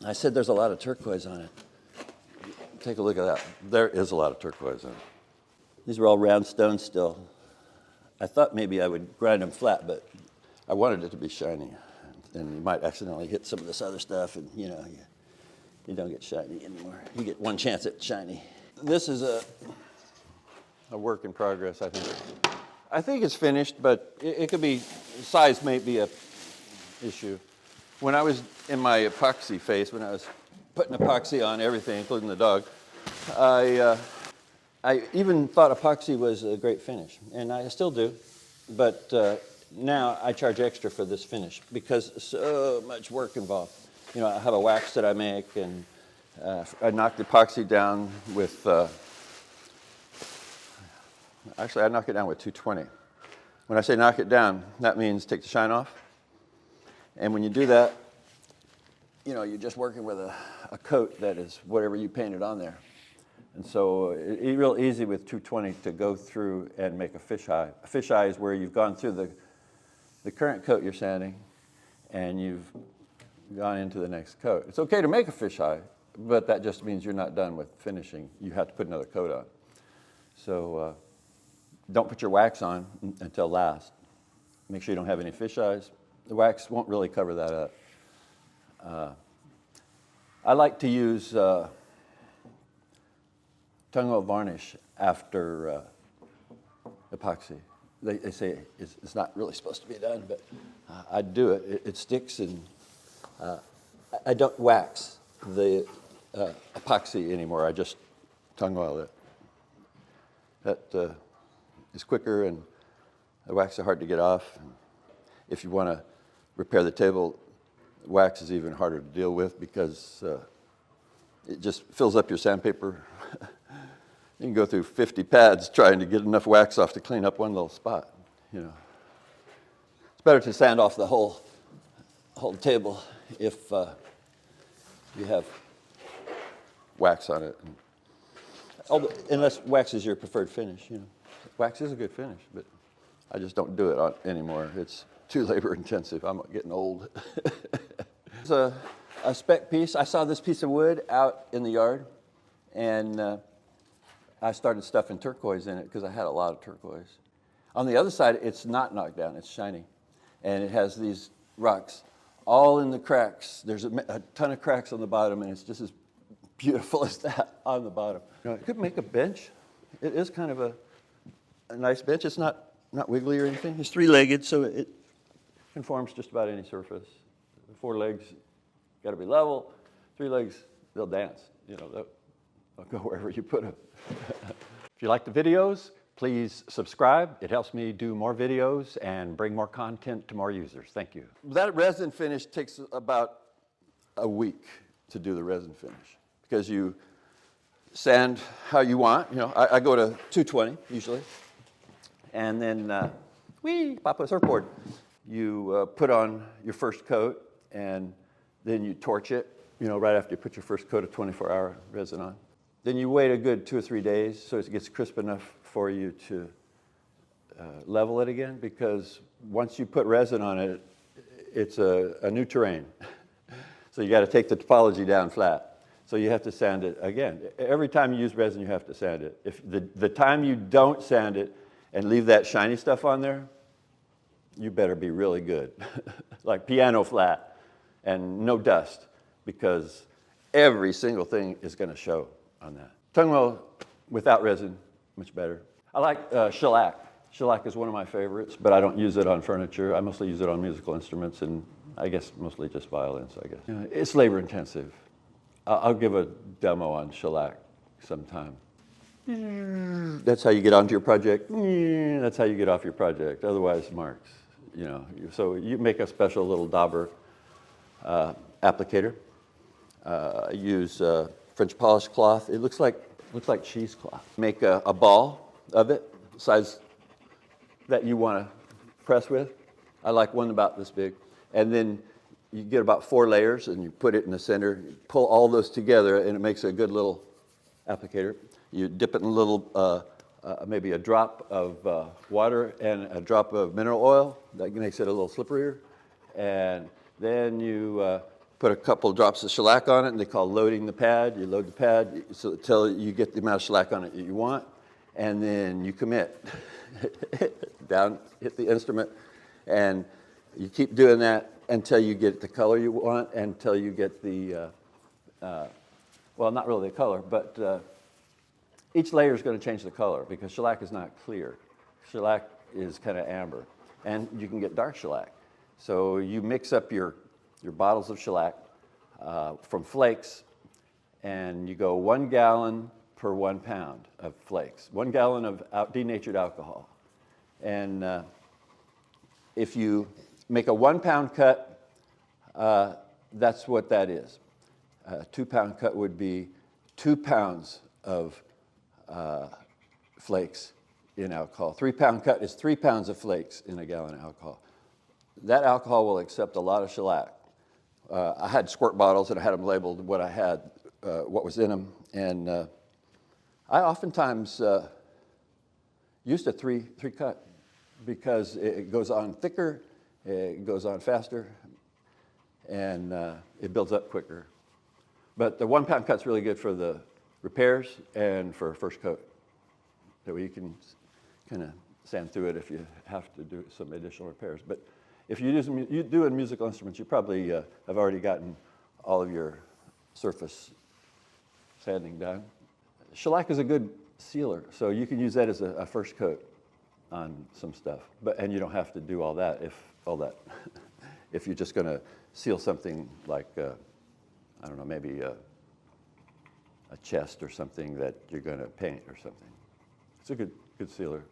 I said there's a lot of turquoise on it. Take a look at that. There is a lot of turquoise on it. These are all round stones still. I thought maybe I would grind them flat, but I wanted it to be shiny. And you might accidentally hit some of this other stuff, and you don't get shiny anymore. You get one chance at shiny. This is a work in progress, I think. I think it's finished, but it could be, size may be a issue. When I was in my epoxy phase, when I was putting epoxy on everything, including the dog, I even thought epoxy was a great finish, and I still do, but now I charge extra for this finish because so much work involved. You know, I have a wax that I make, and I knock the epoxy down with, actually I knock it down with 220. When I say knock it down, that means take the shine off. And when you do that, you know, you're just working with a coat that is whatever you painted on there. And so it's real easy with 220 to go through and make a fisheye. A fisheye is where you've gone through the current coat you're sanding and you've gone into the next coat. It's okay to make a fisheye, but that just means you're not done with finishing. You have to put another coat on. So don't put your wax on until last. Make sure you don't have any fisheyes. The wax won't really cover that up. I like to use tung oil varnish after epoxy. They say it's not really supposed to be done, but I do it. It sticks, and I don't wax the epoxy anymore. I just tung oil it. That is quicker, and the wax is hard to get off. If you want to repair the table, wax is even harder to deal with because it just fills up your sandpaper. You can go through 50 pads trying to get enough wax off to clean up one little spot. You know, it's better to sand off the whole table if you have wax on it. Unless wax is your preferred finish, you know. Wax is a good finish, but I just don't do it anymore. It's too labor intensive. I'm getting old. It's a spec piece. I saw this piece of wood out in the yard, and I started stuffing turquoise in it because I had a lot of turquoise. On the other side, it's not knocked down. It's shiny, and it has these rocks all in the cracks. There's a ton of cracks on the bottom, and it's just as beautiful as that on the bottom. You know, it could make a bench. It is kind of a nice bench. It's not wiggly or anything. It's three-legged, so it conforms just about any surface. 4 legs got to be level. 3 legs, they'll dance. You know, they'll go wherever you put them. If you like the videos, please subscribe. It helps me do more videos and bring more content to more users. Thank you. That resin finish takes about a week to do the resin finish because you sand how you want. You know, I go to 220 usually, and then pop a surfboard. You put on your first coat, and then you torch it. You know, right after you put your first coat of 24-hour resin on. Then you wait a good 2 or 3 days so it gets crisp enough for you to level it again, because once you put resin on it, it's a new terrain. So you got to take the topology down flat. So you have to sand it again. Every time you use resin, you have to sand it. If the time you don't sand it and leave that shiny stuff on there, you better be really good. Like piano flat and no dust, because every single thing is going to show on that. Tung oil without resin, much better. I like shellac. Shellac is one of my favorites, but I don't use it on furniture. I mostly use it on musical instruments, and I guess mostly just violins, I guess. It's labor intensive. I'll give a demo on shellac sometime. That's how you get onto your project. That's how you get off your project. Otherwise, marks. You know, so you make a special little dauber applicator. I use French polish cloth. It looks like cheesecloth. Make a ball of it, size that you want to press with. I like one about this big, and then you get about 4 layers, and you put it in the center. You pull all those together, and it makes a good little applicator. You dip it in a little, maybe a drop of water and a drop of mineral oil. That makes it a little slipperier. And then you put a couple drops of shellac on it, and they call loading the pad. You load the pad until you get the amount of shellac on it that you want, and then you commit. Down, hit the instrument, and you keep doing that until you get the color you want, until you get the, well, not really the color, but each layer is going to change the color because shellac is not clear. Shellac is kind of amber, and you can get dark shellac. So you mix up your bottles of shellac from flakes, and you go 1 gallon per 1 pound of flakes, 1 gallon of denatured alcohol. And if you make a 1 pound cut, that's what that is. A 2 pound cut would be 2 pounds of flakes in alcohol. 3 pound cut is 3 pounds of flakes in a gallon of alcohol. That alcohol will accept a lot of shellac. I had squirt bottles and I had them labeled what I had, what was in them, and I oftentimes used a three cut because it goes on thicker, it goes on faster, and it builds up quicker. But the 1 pound cut's really good for the repairs and for first coat. That way you can kind of sand through it if you have to do some additional repairs. But if you do in musical instruments, you probably have already gotten all of your surface sanding done. Shellac is a good sealer, so you can use that as a first coat on some stuff. And you don't have to do all that if you're just going to seal something like I don't know, maybe a chest or something that you're going to paint or something. It's a good sealer.